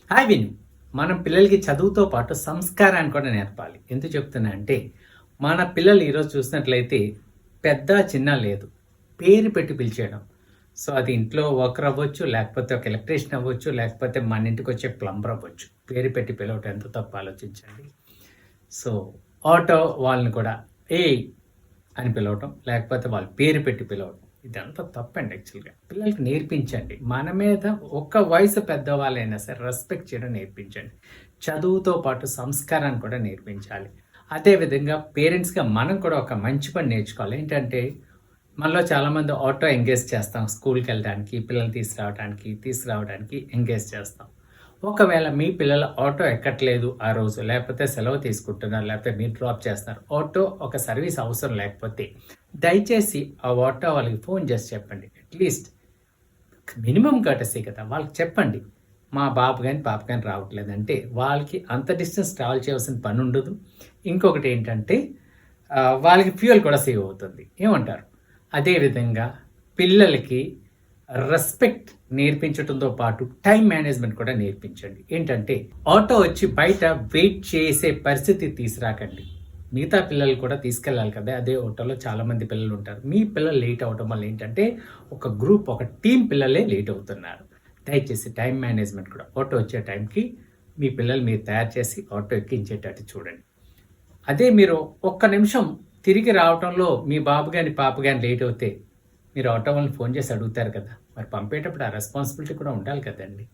Hi విను. మనం పిల్లలకి చదువుతో పాటు సంస్కారాన్ని కూడా నేర్పాలి. ఎందుకు చెప్తున్నా అంటే, మన పిల్లలు ఈరోజు చూసినట్లయితే పెద్ద, చిన్న లేదు. పేరు పెట్టి పిలిచేయడం. సో, అది ఇంట్లో వర్కర్ అవ్వచ్చు, లేకపోతే ఒక ఎలక్ట్రీషియన్ అవ్వచ్చు, లేకపోతే మన ఇంటికొచ్చే ప్లంబర్ అవ్వచ్చు. పేరు పెట్టి పిలవటం ఎంత తప్పో ఆలోచించండి. సో, ఆటో వాళ్ళని కూడా ఏయ్ అని పిలవటం, లేకపోతే వాళ్ళ పేరు పెట్టి పిలవటం. ఇదంతా తప్పండి యాక్చువల్‌గా. పిల్లలకి నేర్పించండి. మన మీద ఒక వయసు పెద్దవాళ్ళైనా సరే రెస్పెక్ట్ చేయడం నేర్పించండి. చదువుతో పాటు సంస్కారాన్ని కూడా నేర్పించాలి. అదేవిధంగా పేరెంట్స్‌గా మనం కూడా ఒక మంచి పని నేర్చుకోవాలి. ఏంటంటే మనలో చాలామంది ఆటో ఎంగేజ్ చేస్తాం. స్కూల్‌కెళ్ళడానికి, పిల్లల్ని తీసుకురావడానికి ఎంగేజ్ చేస్తాం. ఒకవేళ మీ పిల్లలు ఆటో ఎక్కట్లేదు ఆ రోజు, లేకపోతే సెలవు తీసుకుంటున్నారు, లేకపోతే మీరు డ్రాప్ చేస్తున్నారు. ఆటో ఒక సర్వీస్ అవసరం లేకపోతే దయచేసి ఆ ఆటో వాళ్ళకి ఫోన్ చేసి చెప్పండి. అట్‌లీస్ట్ మినిమమ్ కర్టసీ కదా! వాళ్ళకి చెప్పండి. మా బాబు గాని, పాప గాని రావట్లేదంటే వాళ్ళకి అంత డిస్టెన్స్ ట్రావెల్ చేయాల్సిన పని ఉండదు. ఇంకొకటి ఏంటంటే వాళ్ళకి ఫ్యూయల్ కూడా సేవ్ అవుతుంది. ఏమంటారు? అదేవిధంగా పిల్లలకి రెస్పెక్ట్ నేర్పించడంతో పాటు టైం మేనేజ్మెంట్ కూడా నేర్పించండి. ఏంటంటే ఆటో వచ్చి బయట వెయిట్ చేసే పరిస్థితి తీసుకురాకండి. మిగతా పిల్లలు కూడా తీసుకెళ్ళాలి కదా! అదే ఆటోలో చాలామంది పిల్లలు ఉంటారు. మీ పిల్లలు లేట్ అవ్వడం వల్ల ఏంటంటే ఒక గ్రూప్, ఒక టీమ్ పిల్లలే లేట్ అవుతున్నారు. దయచేసి టైం మేనేజ్మెంట్ కూడా ఆటో వచ్చే టైంకి మీ పిల్లలు మీరు తయారు చేసి ఆటో ఎక్కించేటట్టు చూడండి. అదే మీరు ఒక్క నిమిషం తిరిగి రావటంలో మీ బాబు గాని, పాప గాని లేట్ అవుతే మీరు ఆటో వాళ్ళని ఫోన్ చేసి అడుగుతారు కదా! మరి పంపేటప్పుడు ఆ రెస్పాన్సిబిలిటీ కూడా ఉండాలి కదండీ!